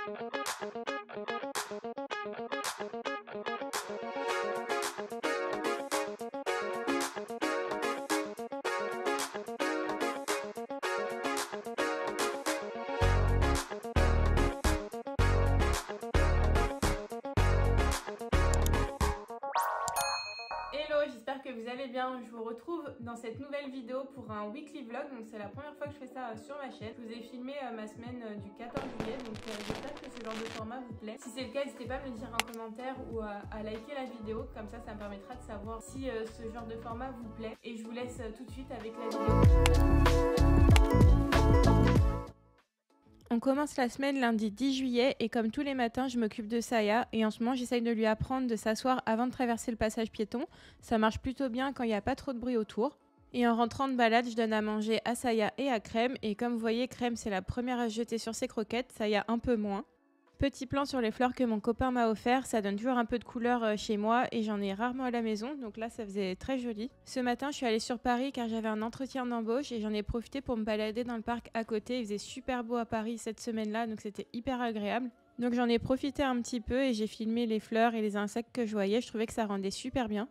Hello, j'espère que vous allez bien. Je vous retrouve dans cette nouvelle vidéo pour un weekly vlog. Donc c'est la première fois que je fais ça sur ma chaîne. Je vous ai filmé ma semaine du 14 juillet. Donc j'espère que ce genre de format vous plaît. Si c'est le cas, n'hésitez pas à me le dire en commentaire ou à liker la vidéo. Comme ça me permettra de savoir si ce genre de format vous plaît. Et je vous laisse tout de suite avec la vidéo. On commence la semaine lundi 10 juillet et comme tous les matins, je m'occupe de Saya et en ce moment, j'essaye de lui apprendre de s'asseoir avant de traverser le passage piéton. Ça marche plutôt bien quand il n'y a pas trop de bruit autour. Et en rentrant de balade, je donne à manger à Saya et à Crème et comme vous voyez, Crème c'est la première à se jeter sur ses croquettes, Saya un peu moins. Petit plan sur les fleurs que mon copain m'a offert, ça donne toujours un peu de couleur chez moi et j'en ai rarement à la maison, donc là ça faisait très joli. Ce matin je suis allée sur Paris car j'avais un entretien d'embauche et j'en ai profité pour me balader dans le parc à côté. Il faisait super beau à Paris cette semaine-là, donc c'était hyper agréable. Donc j'en ai profité un petit peu et j'ai filmé les fleurs et les insectes que je voyais, je trouvais que ça rendait super bien.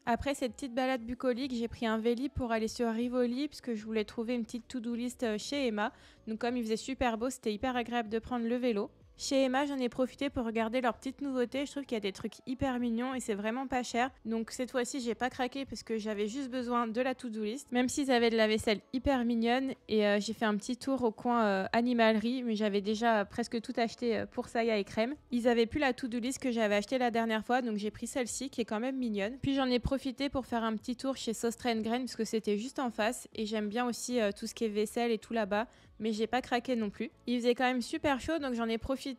Après cette petite balade bucolique, j'ai pris un Vélib pour aller sur Rivoli parce que je voulais trouver une petite to-do list chez Emma. Donc comme il faisait super beau, c'était hyper agréable de prendre le vélo. Chez Emma, j'en ai profité pour regarder leurs petites nouveautés. Je trouve qu'il y a des trucs hyper mignons et c'est vraiment pas cher. Donc cette fois-ci, j'ai pas craqué parce que j'avais juste besoin de la to-do list. Même s'ils avaient de la vaisselle hyper mignonne et j'ai fait un petit tour au coin animalerie, mais j'avais déjà presque tout acheté pour Saya et Crème. Ils avaient plus la to-do list que j'avais acheté la dernière fois, donc j'ai pris celle-ci qui est quand même mignonne. Puis j'en ai profité pour faire un petit tour chez Sostre & Grain parce que c'était juste en face et j'aime bien aussi tout ce qui est vaisselle et tout là-bas. Mais j'ai pas craqué non plus. Il faisait quand même super chaud, donc j'en ai profité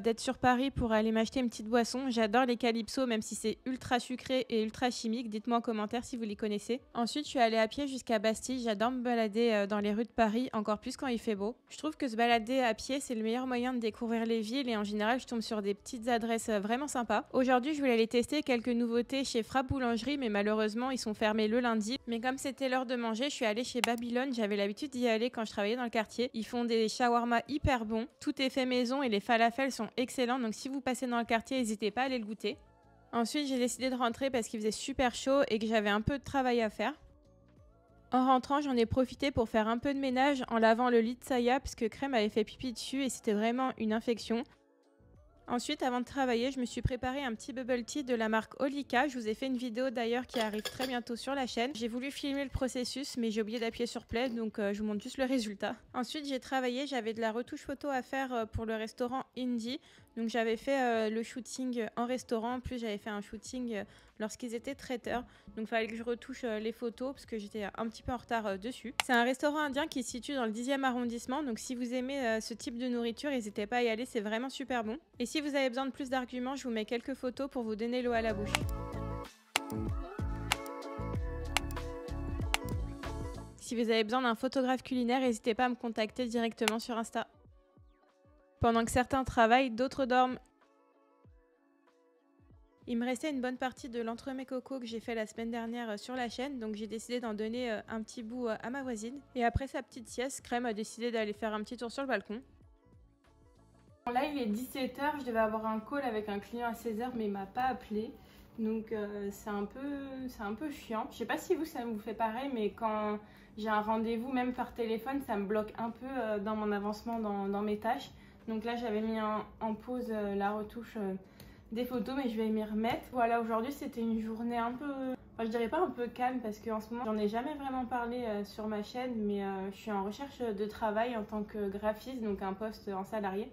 d'être sur Paris pour aller m'acheter une petite boisson. J'adore les Calypso, même si c'est ultra sucré et ultra chimique. Dites-moi en commentaire si vous les connaissez. Ensuite, je suis allée à pied jusqu'à Bastille. J'adore me balader dans les rues de Paris, encore plus quand il fait beau. Je trouve que se balader à pied, c'est le meilleur moyen de découvrir les villes et en général, je tombe sur des petites adresses vraiment sympas. Aujourd'hui, je voulais aller tester quelques nouveautés chez Frappe Boulangerie, mais malheureusement, ils sont fermés le lundi. Mais comme c'était l'heure de manger, je suis allée chez Babylone. J'avais l'habitude d'y aller quand je travaillais dans le quartier. Ils font des shawarma hyper bons. Tout est fait maison et les falafels sont excellents. Donc si vous passez dans le quartier, n'hésitez pas à aller le goûter. Ensuite, j'ai décidé de rentrer parce qu'il faisait super chaud et que j'avais un peu de travail à faire. En rentrant, j'en ai profité pour faire un peu de ménage en lavant le lit de Saya parce que Crème avait fait pipi dessus et c'était vraiment une infection. Ensuite, avant de travailler, je me suis préparé un petit bubble tea de la marque Olika. Je vous ai fait une vidéo d'ailleurs qui arrive très bientôt sur la chaîne. J'ai voulu filmer le processus, mais j'ai oublié d'appuyer sur play, donc je vous montre juste le résultat. Ensuite, j'ai travaillé, j'avais de la retouche photo à faire pour le restaurant Indie. Donc j'avais fait le shooting en restaurant, en plus j'avais fait un shooting lorsqu'ils étaient traiteurs. Donc il fallait que je retouche les photos parce que j'étais un petit peu en retard dessus. C'est un restaurant indien qui se situe dans le 10e arrondissement. Donc si vous aimez ce type de nourriture, n'hésitez pas à y aller, c'est vraiment super bon. Et si vous avez besoin de plus d'arguments, je vous mets quelques photos pour vous donner l'eau à la bouche. Si vous avez besoin d'un photographe culinaire, n'hésitez pas à me contacter directement sur Insta. Pendant que certains travaillent, d'autres dorment. Il me restait une bonne partie de l'entremets coco que j'ai fait la semaine dernière sur la chaîne, donc j'ai décidé d'en donner un petit bout à ma voisine. Et après sa petite sieste, Crème a décidé d'aller faire un petit tour sur le balcon. Là il est 17 h, je devais avoir un call avec un client à 16 h mais il m'a pas appelé. Donc c'est un peu chiant. Je sais pas si vous ça vous fait pareil, mais quand j'ai un rendez-vous même par téléphone, ça me bloque un peu dans mon avancement dans mes tâches. Donc là j'avais mis en pause la retouche des photos, mais je vais m'y remettre. Voilà, aujourd'hui c'était une journée un peu, enfin, je dirais pas un peu calme parce qu'en ce moment j'en ai jamais vraiment parlé sur ma chaîne, mais je suis en recherche de travail en tant que graphiste, donc un poste en salarié.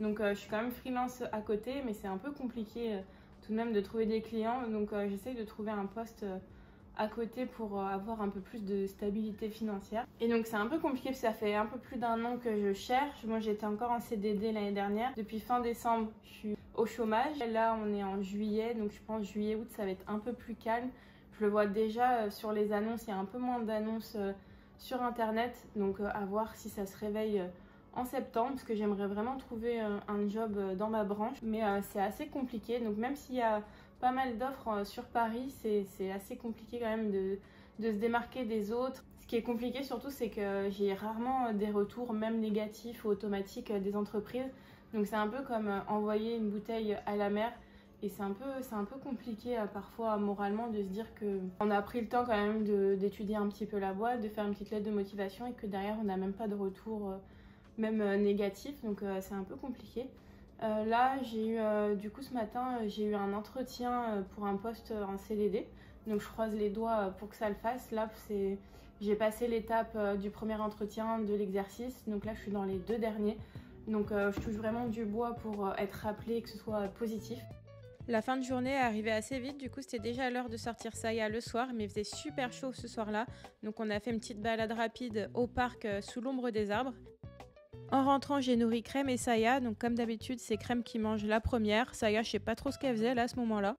Donc je suis quand même freelance à côté, mais c'est un peu compliqué tout de même de trouver des clients. Donc j'essaye de trouver un poste à côté pour avoir un peu plus de stabilité financière. Et donc c'est un peu compliqué parce que ça fait un peu plus d'1 an que je cherche. Moi j'étais encore en CDD l'année dernière. Depuis fin décembre, je suis au chômage. Là on est en juillet, donc je pense juillet-août ça va être un peu plus calme. Je le vois déjà sur les annonces, il y a un peu moins d'annonces sur internet. Donc à voir si ça se réveille en septembre, parce que j'aimerais vraiment trouver un job dans ma branche. Mais c'est assez compliqué, donc même s'il y a pas mal d'offres sur Paris, c'est assez compliqué quand même de se démarquer des autres. Ce qui est compliqué surtout, c'est que j'ai rarement des retours, même négatifs ou automatiques, des entreprises. Donc c'est un peu comme envoyer une bouteille à la mer. Et c'est un peu compliqué parfois moralement de se dire qu'on a pris le temps quand même d'étudier un petit peu la boîte, de faire une petite lettre de motivation et que derrière on n'a même pas de retour même négatif. Donc c'est un peu compliqué. Là j'ai eu du coup ce matin j'ai eu un entretien pour un poste en CDD. Donc je croise les doigts pour que ça le fasse. Là j'ai passé l'étape du premier entretien de l'exercice. Donc là je suis dans les 2 derniers. Donc je touche vraiment du bois pour être rappelée et que ce soit positif. La fin de journée est arrivée assez vite, du coup c'était déjà l'heure de sortir Saya le soir, mais il faisait super chaud ce soir-là, donc on a fait une petite balade rapide au parc sous l'ombre des arbres. En rentrant, j'ai nourri Crème et Saya, donc comme d'habitude c'est Crème qui mange la première, Saya je sais pas trop ce qu'elle faisait là à ce moment-là.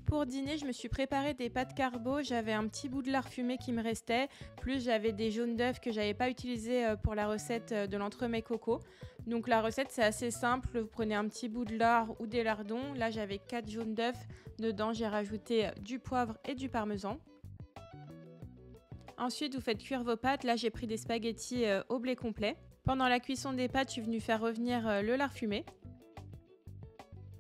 Pour dîner, je me suis préparé des pâtes carbo, j'avais un petit bout de lard fumé qui me restait, plus j'avais des jaunes d'œufs que j'avais pas utilisés pour la recette de l'entremets coco. Donc la recette c'est assez simple, vous prenez un petit bout de lard ou des lardons, là j'avais 4 jaunes d'œufs, dedans j'ai rajouté du poivre et du parmesan. Ensuite vous faites cuire vos pâtes, là j'ai pris des spaghettis au blé complet. Pendant la cuisson des pâtes, je suis venue faire revenir le lard fumé.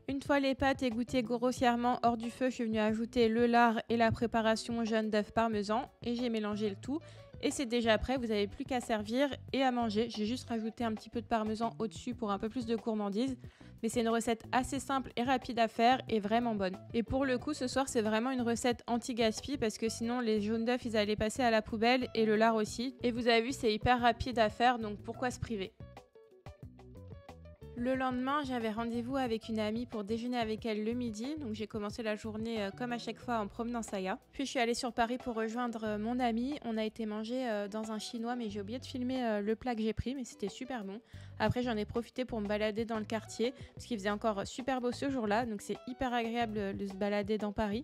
Une fois les pâtes égouttées grossièrement hors du feu, je suis venue ajouter le lard et la préparation jaune d'œuf parmesan et j'ai mélangé le tout. Et c'est déjà prêt, vous n'avez plus qu'à servir et à manger. J'ai juste rajouté un petit peu de parmesan au-dessus pour un peu plus de gourmandise. Mais c'est une recette assez simple et rapide à faire et vraiment bonne. Et pour le coup, ce soir, c'est vraiment une recette anti-gaspi parce que sinon, les jaunes d'œufs, ils allaient passer à la poubelle et le lard aussi. Et vous avez vu, c'est hyper rapide à faire, donc pourquoi se priver ? Le lendemain, j'avais rendez-vous avec une amie pour déjeuner avec elle le midi, donc j'ai commencé la journée comme à chaque fois en promenant Saya. Puis je suis allée sur Paris pour rejoindre mon amie. On a été manger dans un chinois, mais j'ai oublié de filmer le plat que j'ai pris, mais c'était super bon. Après, j'en ai profité pour me balader dans le quartier, parce qu'il faisait encore super beau ce jour-là, donc c'est hyper agréable de se balader dans Paris.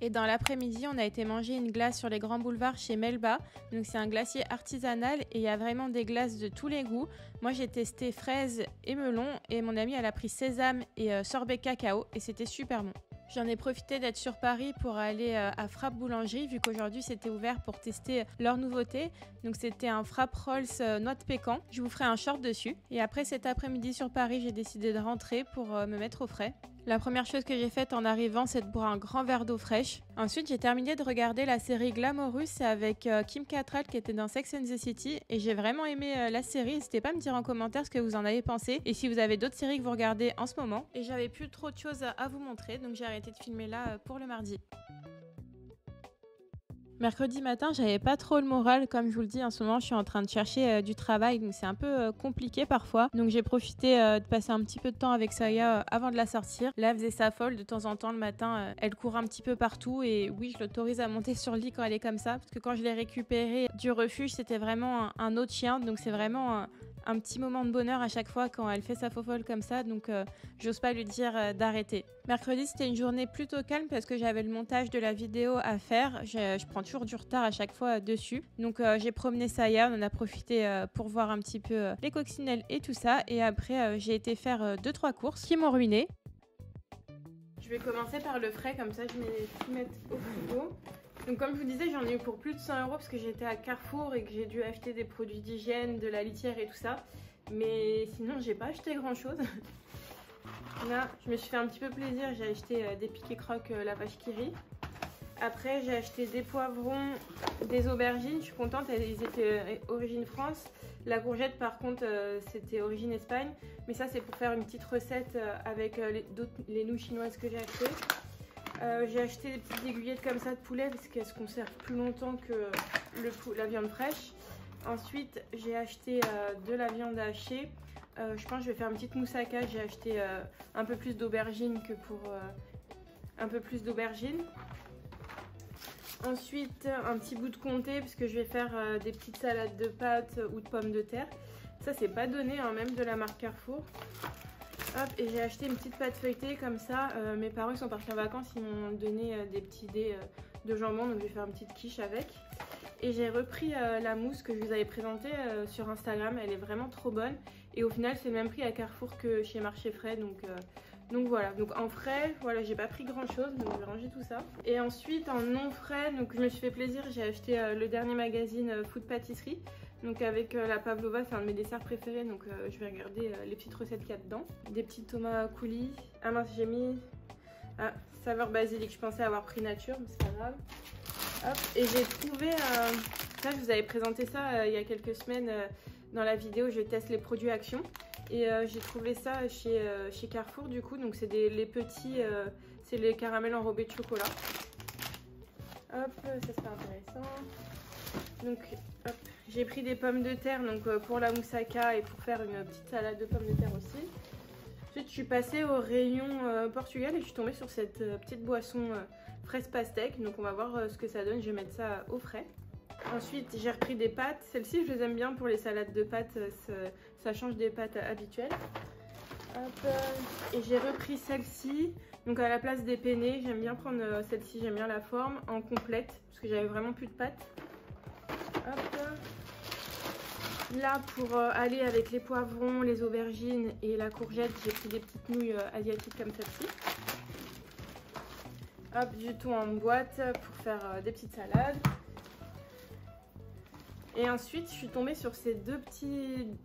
Et dans l'après-midi, on a été manger une glace sur les grands boulevards chez Melba. Donc c'est un glacier artisanal et il y a vraiment des glaces de tous les goûts. Moi j'ai testé fraise et melon et mon amie elle a pris sésame et sorbet cacao et c'était super bon. J'en ai profité d'être sur Paris pour aller à Frappe Boulangerie vu qu'aujourd'hui c'était ouvert pour tester leur nouveauté. Donc c'était un Frappe Rolls noix de pécan. Je vous ferai un short dessus. Et après cet après-midi sur Paris, j'ai décidé de rentrer pour me mettre au frais. La première chose que j'ai faite en arrivant, c'est de boire un grand verre d'eau fraîche. Ensuite, j'ai terminé de regarder la série Glamorous avec Kim Cattrall qui était dans Sex and the City et j'ai vraiment aimé la série. N'hésitez pas à me dire en commentaire ce que vous en avez pensé et si vous avez d'autres séries que vous regardez en ce moment. Et j'avais plus trop de choses à vous montrer, donc j'ai arrêté de filmer là pour le mardi. Mercredi matin, j'avais pas trop le moral. Comme je vous le dis, en ce moment, je suis en train de chercher du travail, donc c'est un peu compliqué parfois. Donc j'ai profité de passer un petit peu de temps avec Saya avant de la sortir. Là, elle faisait sa folle de temps en temps le matin. Elle court un petit peu partout et oui, je l'autorise à monter sur le lit quand elle est comme ça. Parce que quand je l'ai récupérée du refuge, c'était vraiment un autre chien. Donc c'est vraiment un petit moment de bonheur à chaque fois quand elle fait sa fofolle comme ça, donc j'ose pas lui dire d'arrêter. Mercredi, c'était une journée plutôt calme parce que j'avais le montage de la vidéo à faire. Je prends toujours du retard à chaque fois dessus. Donc j'ai promené Saya, on en a profité pour voir un petit peu les coccinelles et tout ça. Et après, j'ai été faire 2-3 courses qui m'ont ruinée. Je vais commencer par le frais, comme ça je mets tout mettre au frigo. Donc comme je vous disais, j'en ai eu pour plus de 100 € parce que j'étais à Carrefour et que j'ai dû acheter des produits d'hygiène, de la litière et tout ça. Mais sinon, j'ai pas acheté grand chose. Là, je me suis fait un petit peu plaisir, j'ai acheté des piquets croques la vache qui rit. Après, j'ai acheté des poivrons, des aubergines, je suis contente, ils étaient origine France. La courgette, par contre, c'était origine Espagne. Mais ça, c'est pour faire une petite recette avec les nouilles chinoises que j'ai achetées. J'ai acheté des petites aiguillettes comme ça de poulet parce qu'elles se conservent plus longtemps que la viande fraîche. Ensuite, j'ai acheté de la viande hachée. Je pense que je vais faire une petite moussaka. J'ai acheté un peu plus d'aubergines que pour un peu plus d'aubergines. Ensuite, un petit bout de comté parce que je vais faire des petites salades de pâtes ou de pommes de terre. Ça, c'est pas donné, hein, même de la marque Carrefour. Hop, et j'ai acheté une petite pâte feuilletée comme ça. Mes parents ils sont partis en vacances, ils m'ont donné des petits dés de jambon, donc je vais faire une petite quiche avec. Et j'ai repris la mousse que je vous avais présentée sur Instagram, elle est vraiment trop bonne. Et au final c'est le même prix à Carrefour que chez Marché Frais, donc Donc voilà, donc en frais, voilà, j'ai pas pris grand chose, donc je vais ranger tout ça. Et ensuite en non frais, donc je me suis fait plaisir, j'ai acheté le dernier magazine Food Pâtisserie. Donc avec la pavlova, c'est un de mes desserts préférés, donc je vais regarder les petites recettes qu'il y a dedans. Des petits tomates coulis. Ah mince, j'ai mis saveur basilic, je pensais avoir pris nature, mais c'est pas grave. Hop, et j'ai trouvé, ça je vous avais présenté ça il y a quelques semaines dans la vidéo, je teste les produits Action. Et j'ai trouvé ça chez Carrefour du coup, donc c'est les petits, c'est les caramels enrobés de chocolat. Hop, ça c'est intéressant. Donc hop, j'ai pris des pommes de terre donc, pour la moussaka et pour faire une petite salade de pommes de terre aussi. Ensuite je suis passée au rayon Portugal et je suis tombée sur cette petite boisson fraise pastèque. Donc on va voir ce que ça donne, je vais mettre ça au frais. Ensuite j'ai repris des pâtes, celles-ci je les aime bien pour les salades de pâtes, ça change des pâtes habituelles. Hop, et j'ai repris celle-ci, donc à la place des penne, j'aime bien prendre celle-ci, j'aime bien la forme, en complète, parce que j'avais vraiment plus de pâtes. Hop. Là pour aller avec les poivrons, les aubergines et la courgette, j'ai pris des petites nouilles asiatiques comme celle-ci. Hop, du thon en boîte pour faire des petites salades. Et ensuite, je suis tombée sur ces deux petites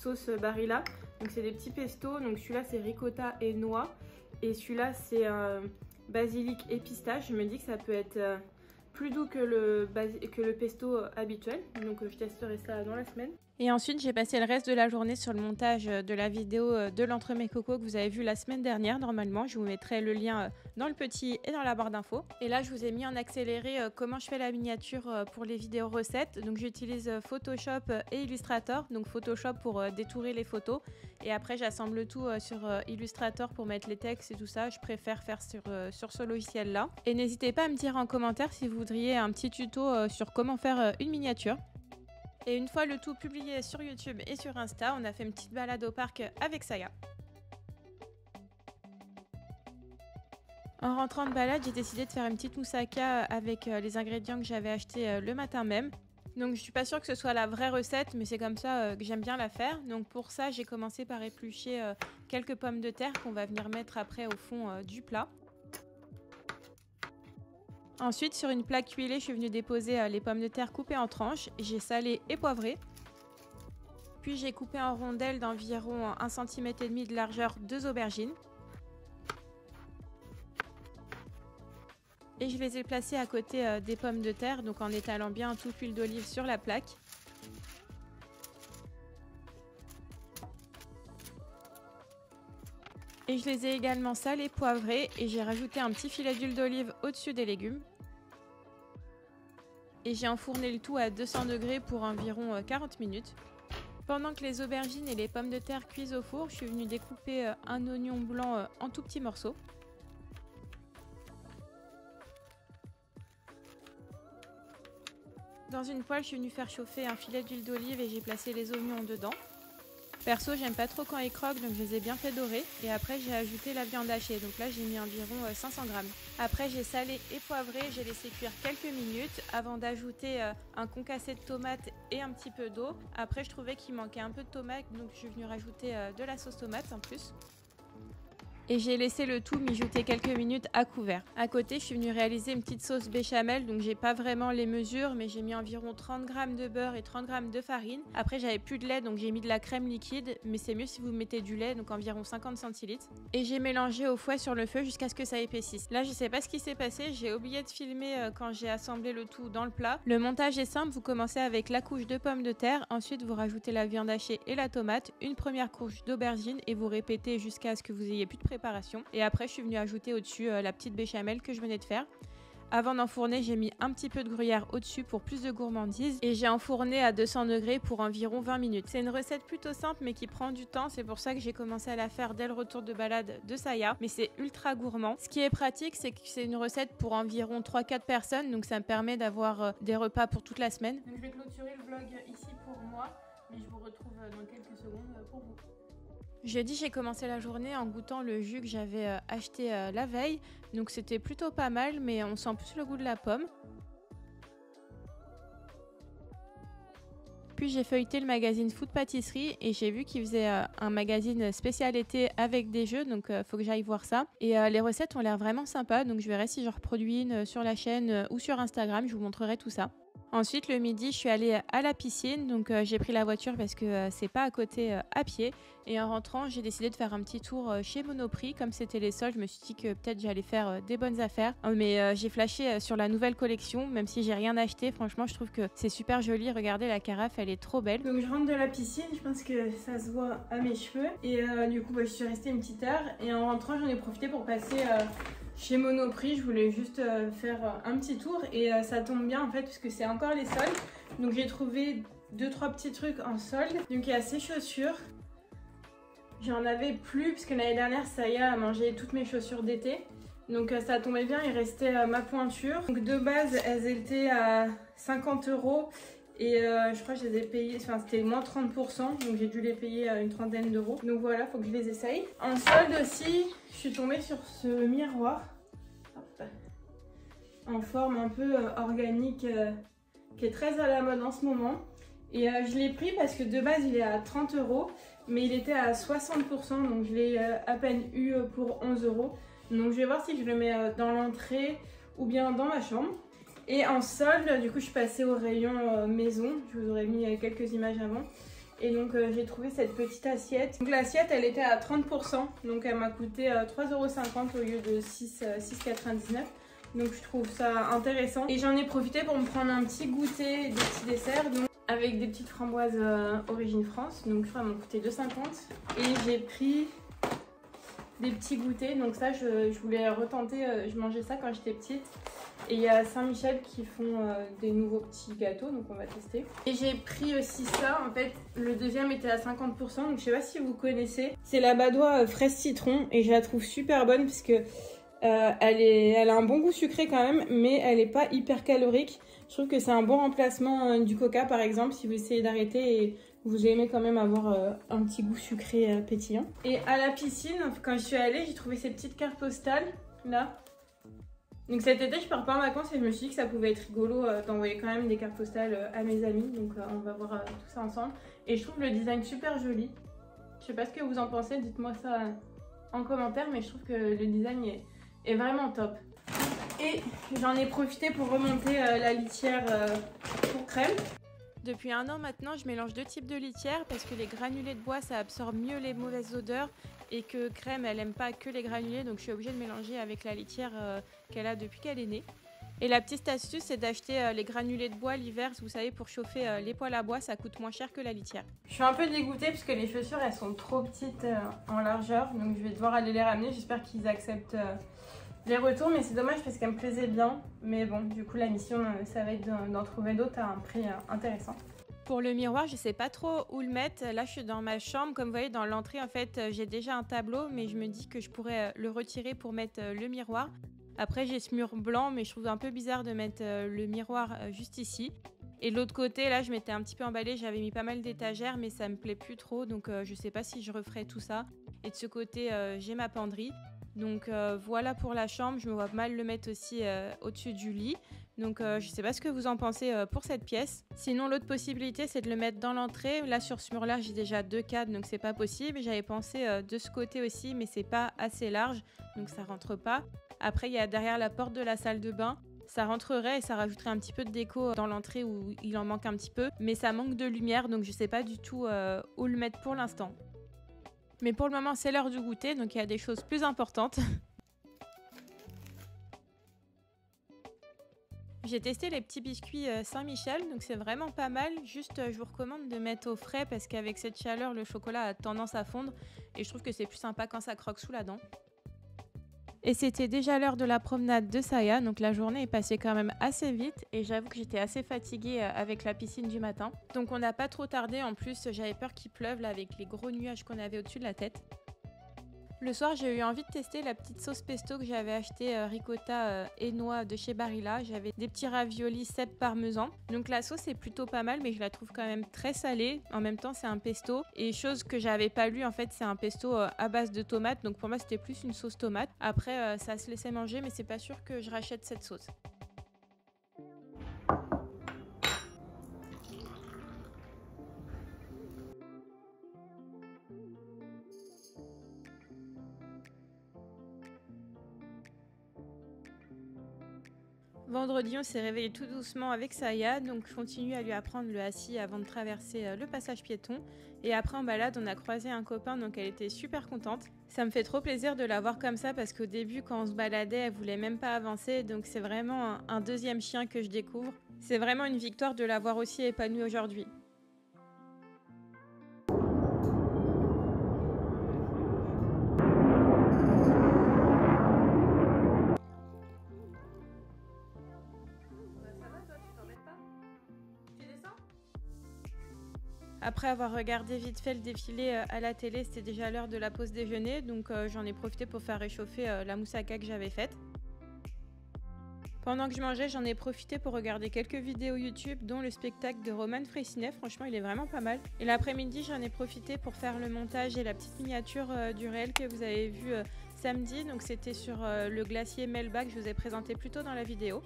sauces Barilla. Donc c'est des petits pestos. Donc celui-là c'est ricotta et noix. Et celui-là c'est basilic et pistache. Je me dis que ça peut être plus doux que le pesto habituel. Donc je testerai ça dans la semaine. Et ensuite, j'ai passé le reste de la journée sur le montage de la vidéo de l'entremets coco que vous avez vu la semaine dernière. Normalement, je vous mettrai le lien dans le petit et dans la barre d'infos. Et là, je vous ai mis en accéléré comment je fais la miniature pour les vidéos recettes. Donc, j'utilise Photoshop et Illustrator. Donc, Photoshop pour détourer les photos. Et après, j'assemble le tout sur Illustrator pour mettre les textes et tout ça. Je préfère faire sur ce logiciel-là. Et n'hésitez pas à me dire en commentaire si vous voudriez un petit tuto sur comment faire une miniature. Et une fois le tout publié sur YouTube et sur Insta, on a fait une petite balade au parc avec Saya. En rentrant de balade, j'ai décidé de faire une petite moussaka avec les ingrédients que j'avais achetés le matin même. Donc je suis pas sûre que ce soit la vraie recette, mais c'est comme ça que j'aime bien la faire. Donc pour ça, j'ai commencé par éplucher quelques pommes de terre qu'on va venir mettre après au fond du plat. Ensuite, sur une plaque huilée, je suis venue déposer les pommes de terre coupées en tranches. J'ai salé et poivré. Puis j'ai coupé en rondelles d'environ 1,5 cm de largeur 2 aubergines. Et je les ai placées à côté des pommes de terre, donc en étalant bien toute l'huile d'olive sur la plaque. Et je les ai également salées, poivrées et j'ai rajouté un petit filet d'huile d'olive au-dessus des légumes. Et j'ai enfourné le tout à 200 degrés pour environ 40 minutes. Pendant que les aubergines et les pommes de terre cuisent au four, je suis venue découper un oignon blanc en tout petits morceaux. Dans une poêle, je suis venue faire chauffer un filet d'huile d'olive et j'ai placé les oignons dedans. Perso, j'aime pas trop quand ils croquent, donc je les ai bien fait dorer. Et après, j'ai ajouté la viande hachée. Donc là, j'ai mis environ 500 grammes. Après, j'ai salé et poivré. J'ai laissé cuire quelques minutes avant d'ajouter un concassé de tomates et un petit peu d'eau. Après, je trouvais qu'il manquait un peu de tomate, donc je suis venue rajouter de la sauce tomate en plus. Et j'ai laissé le tout mijoter quelques minutes à couvert. À côté, je suis venue réaliser une petite sauce béchamel, donc j'ai pas vraiment les mesures, mais j'ai mis environ 30 g de beurre et 30 g de farine. Après, j'avais plus de lait, donc j'ai mis de la crème liquide, mais c'est mieux si vous mettez du lait, donc environ 50 centilitres. Et j'ai mélangé au fouet sur le feu jusqu'à ce que ça épaississe. Là, je sais pas ce qui s'est passé, j'ai oublié de filmer quand j'ai assemblé le tout dans le plat. Le montage est simple, vous commencez avec la couche de pommes de terre, ensuite vous rajoutez la viande hachée et la tomate, une première couche d'aubergine et vous répétez jusqu'à ce que vous ayez plus de préparation. Et après, je suis venue ajouter au-dessus la petite béchamel que je venais de faire. Avant d'enfourner, j'ai mis un petit peu de gruyère au-dessus pour plus de gourmandise et j'ai enfourné à 200 degrés pour environ 20 minutes. C'est une recette plutôt simple mais qui prend du temps, c'est pour ça que j'ai commencé à la faire dès le retour de balade de Saya, mais c'est ultra gourmand. Ce qui est pratique, c'est que c'est une recette pour environ 3-4 personnes, donc ça me permet d'avoir des repas pour toute la semaine. Donc je vais clôturer le vlog ici pour moi, mais je vous retrouve dans quelques secondes pour vous. Jeudi, j'ai commencé la journée en goûtant le jus que j'avais acheté la veille. Donc c'était plutôt pas mal, mais on sent plus le goût de la pomme. Puis j'ai feuilleté le magazine Food Pâtisserie et j'ai vu qu'ils faisaient un magazine spécial été avec des jeux, donc faut que j'aille voir ça. Et les recettes ont l'air vraiment sympas, donc je verrai si j'en reproduis une sur la chaîne ou sur Instagram, je vous montrerai tout ça. Ensuite, le midi, je suis allée à la piscine, donc j'ai pris la voiture parce que c'est pas à côté à pied. Et en rentrant, j'ai décidé de faire un petit tour chez Monoprix. Comme c'était les soldes, je me suis dit que peut-être j'allais faire des bonnes affaires. Mais j'ai flashé sur la nouvelle collection, même si j'ai rien acheté. Franchement, je trouve que c'est super joli. Regardez la carafe, elle est trop belle. Donc je rentre de la piscine, je pense que ça se voit à mes cheveux. Et du coup, je suis restée une petite heure. Et en rentrant, j'en ai profité pour passer chez Monoprix. Je voulais juste faire un petit tour. Et ça tombe bien en fait, puisque c'est encore les soldes. Donc j'ai trouvé 2-3 petits trucs en solde. Donc il y a ces chaussures. J'en avais plus parce que l'année dernière Saya a mangé toutes mes chaussures d'été. Donc ça tombait bien, il restait ma pointure. Donc de base elles étaient à 50 € et je crois que je les ai payées, enfin c'était moins 30%, donc j'ai dû les payer une trentaine d'euros. Donc voilà, faut que je les essaye. En solde aussi, je suis tombée sur ce miroir. Hop. En forme un peu organique qui est très à la mode en ce moment. Et je l'ai pris parce que de base il est à 30 €. Mais il était à 60%, donc je l'ai à peine eu pour 11 €. Donc je vais voir si je le mets dans l'entrée ou bien dans ma chambre. Et en solde, du coup je suis passée au rayon maison. Je vous aurais mis quelques images avant. Et donc j'ai trouvé cette petite assiette. Donc l'assiette elle était à 30%, donc elle m'a coûté 3,50 € au lieu de 6,99 €. Donc je trouve ça intéressant. Et j'en ai profité pour me prendre un petit goûter, des petits desserts. Donc avec des petites framboises origine France, donc je crois qu'elles m'ont coûté 2,50 €. Et j'ai pris des petits goûters, donc ça je voulais retenter, je mangeais ça quand j'étais petite. Et il y a Saint-Michel qui font des nouveaux petits gâteaux, donc on va tester. Et j'ai pris aussi ça, en fait le deuxième était à 50%, donc je sais pas si vous connaissez. C'est la Badois fraise citron et je la trouve super bonne parce que elle a un bon goût sucré quand même, mais elle n'est pas hyper calorique. Je trouve que c'est un bon remplacement du coca par exemple si vous essayez d'arrêter et vous aimez quand même avoir un petit goût sucré pétillant. Et à la piscine, quand je suis allée, j'ai trouvé ces petites cartes postales là. Donc cet été je pars pas en vacances et je me suis dit que ça pouvait être rigolo d'envoyer quand même des cartes postales à mes amis. Donc on va voir tout ça ensemble. Et je trouve le design super joli. Je sais pas ce que vous en pensez, dites-moi ça en commentaire, mais je trouve que le design est vraiment top. Et j'en ai profité pour remonter la litière pour crème. Depuis 1 an maintenant, je mélange 2 types de litière parce que les granulés de bois ça absorbe mieux les mauvaises odeurs et que crème elle aime pas que les granulés, donc je suis obligée de mélanger avec la litière qu'elle a depuis qu'elle est née. Et la petite astuce c'est d'acheter les granulés de bois l'hiver, vous savez, pour chauffer les poêles à bois, ça coûte moins cher que la litière. Je suis un peu dégoûtée parce que les chaussures elles sont trop petites en largeur, donc je vais devoir aller les ramener, j'espère qu'ils acceptent les retours, mais c'est dommage parce qu'elle me plaisait bien. Mais bon, du coup la mission ça va être d'en trouver d'autres à un prix intéressant. Pour le miroir, je sais pas trop où le mettre. Là, je suis dans ma chambre. Comme vous voyez, dans l'entrée, en fait, j'ai déjà un tableau, mais je me dis que je pourrais le retirer pour mettre le miroir. Après, j'ai ce mur blanc, mais je trouve un peu bizarre de mettre le miroir juste ici. Et de l'autre côté, là, je m'étais un petit peu emballée. J'avais mis pas mal d'étagères, mais ça me plaît plus trop. Donc, je sais pas si je referai tout ça. Et de ce côté, j'ai ma penderie. Donc voilà pour la chambre, je me vois mal le mettre aussi au-dessus du lit. Donc je sais pas ce que vous en pensez pour cette pièce. Sinon l'autre possibilité c'est de le mettre dans l'entrée. Là sur ce mur là j'ai déjà 2 cadres donc c'est pas possible. J'avais pensé de ce côté aussi mais c'est pas assez large donc ça rentre pas. Après il y a derrière la porte de la salle de bain. Ça rentrerait et ça rajouterait un petit peu de déco dans l'entrée où il en manque un petit peu. Mais ça manque de lumière donc je sais pas du tout où le mettre pour l'instant. Mais pour le moment, c'est l'heure du goûter, donc il y a des choses plus importantes. J'ai testé les petits biscuits Saint-Michel, donc c'est vraiment pas mal. Juste, je vous recommande de mettre au frais parce qu'avec cette chaleur, le chocolat a tendance à fondre. Et je trouve que c'est plus sympa quand ça croque sous la dent. Et c'était déjà l'heure de la promenade de Saya, donc la journée est passée quand même assez vite et j'avoue que j'étais assez fatiguée avec la piscine du matin. Donc on n'a pas trop tardé, en plus j'avais peur qu'il pleuve là avec les gros nuages qu'on avait au-dessus de la tête. Le soir, j'ai eu envie de tester la petite sauce pesto que j'avais acheté ricotta et noix de chez Barilla. J'avais des petits raviolis cèpe parmesan. Donc la sauce est plutôt pas mal, mais je la trouve quand même très salée. En même temps, c'est un pesto. Et chose que j'avais pas lu, en fait, c'est un pesto à base de tomates. Donc pour moi, c'était plus une sauce tomate. Après, ça se laissait manger, mais c'est pas sûr que je rachète cette sauce. Vendredi, on s'est réveillé tout doucement avec Saya, donc je continue à lui apprendre le assis avant de traverser le passage piéton. Et après en balade, on a croisé un copain, donc elle était super contente. Ça me fait trop plaisir de la voir comme ça parce qu'au début, quand on se baladait, elle voulait même pas avancer, donc c'est vraiment un deuxième chien que je découvre. C'est vraiment une victoire de l'avoir aussi épanouie aujourd'hui. Après avoir regardé vite fait le défilé à la télé, c'était déjà l'heure de la pause déjeuner, donc j'en ai profité pour faire réchauffer la moussaka que j'avais faite. Pendant que je mangeais, j'en ai profité pour regarder quelques vidéos YouTube, dont le spectacle de Roman Frécinet. Franchement, il est vraiment pas mal. Et l'après-midi, j'en ai profité pour faire le montage et la petite miniature du réel que vous avez vu samedi. Donc c'était sur le glacier Melba que je vous ai présenté plus tôt dans la vidéo.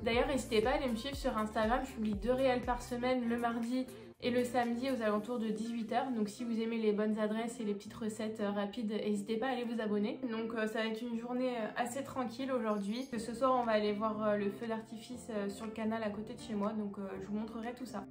D'ailleurs, n'hésitez pas à aller me suivre sur Instagram. Je publie 2 réels par semaine, le mardi et le samedi aux alentours de 18 h. Donc si vous aimez les bonnes adresses et les petites recettes rapides, n'hésitez pas à aller vous abonner. Donc ça va être une journée assez tranquille aujourd'hui. Ce soir, on va aller voir le feu d'artifice sur le canal à côté de chez moi. Donc je vous montrerai tout ça.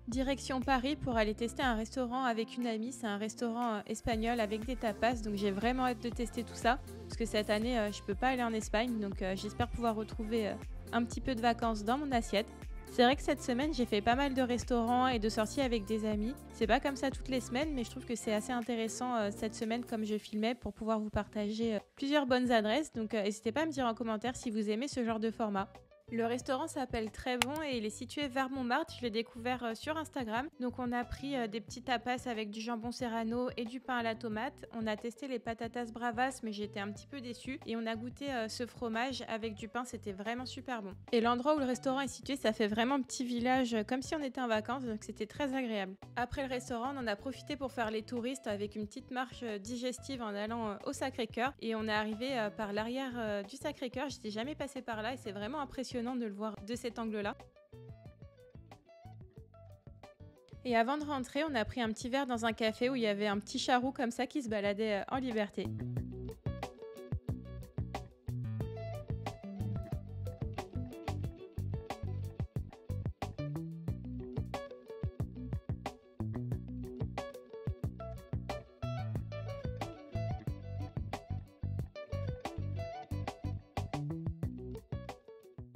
Direction Paris pour aller tester un restaurant avec une amie. C'est un restaurant espagnol avec des tapas, donc j'ai vraiment hâte de tester tout ça. Parce que cette année, je peux pas aller en Espagne, donc j'espère pouvoir retrouver un petit peu de vacances dans mon assiette. C'est vrai que cette semaine, j'ai fait pas mal de restaurants et de sorties avec des amis. C'est pas comme ça toutes les semaines, mais je trouve que c'est assez intéressant cette semaine comme je filmais pour pouvoir vous partager plusieurs bonnes adresses. Donc n'hésitez pas à me dire en commentaire si vous aimez ce genre de format. Le restaurant s'appelle Très Bon et il est situé vers Montmartre. Je l'ai découvert sur Instagram. Donc on a pris des petits tapas avec du jambon serrano et du pain à la tomate. On a testé les patatas bravas mais j'étais un petit peu déçue. Et on a goûté ce fromage avec du pain, c'était vraiment super bon. Et l'endroit où le restaurant est situé, ça fait vraiment petit village comme si on était en vacances, donc c'était très agréable. Après le restaurant, on en a profité pour faire les touristes avec une petite marche digestive en allant au Sacré-Cœur. Et on est arrivé par l'arrière du Sacré-Cœur. J'étais jamais passée par là et c'est vraiment impressionnant de le voir de cet angle-là. Et avant de rentrer, on a pris un petit verre dans un café où il y avait un petit charroux comme ça qui se baladait en liberté.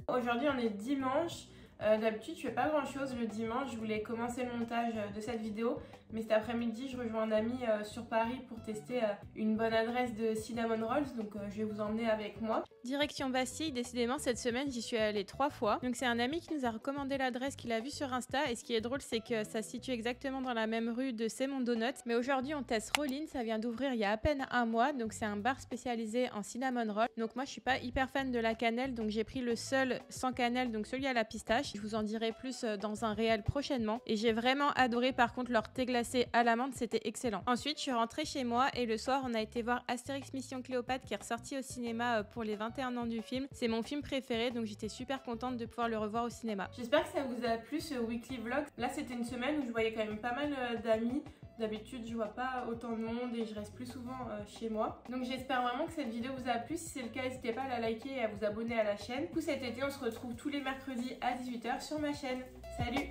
Aujourd'hui on est dimanche, d'habitude je fais pas grand chose le dimanche, je voulais commencer le montage de cette vidéo, mais cet après-midi je rejoins un ami sur Paris pour tester une bonne adresse de cinnamon rolls, donc je vais vous emmener avec moi. Direction Bastille, décidément cette semaine j'y suis allée 3 fois, donc c'est un ami qui nous a recommandé l'adresse qu'il a vue sur Insta, et ce qui est drôle c'est que ça se situe exactement dans la même rue de C'est Mon Donut, mais aujourd'hui on teste Rollin, ça vient d'ouvrir il y a à peine un mois, donc c'est un bar spécialisé en cinnamon roll. Donc moi je suis pas hyper fan de la cannelle, donc j'ai pris le seul sans cannelle, donc celui à la pistache. Je vous en dirai plus dans un réel prochainement, et j'ai vraiment adoré par contre leur thé glacé à l'amande, c'était excellent. Ensuite je suis rentrée chez moi et le soir on a été voir Astérix Mission Cléopâtre qui est ressorti au cinéma pour les 21 ans du film. C'est mon film préféré, donc j'étais super contente de pouvoir le revoir au cinéma. J'espère que ça vous a plu ce weekly vlog. Là c'était une semaine où je voyais quand même pas mal d'amis. D'habitude je vois pas autant de monde et je reste plus souvent chez moi. Donc j'espère vraiment que cette vidéo vous a plu. Si c'est le cas, n'hésitez pas à la liker et à vous abonner à la chaîne. Du coup cet été on se retrouve tous les mercredis à 18 h sur ma chaîne. Salut!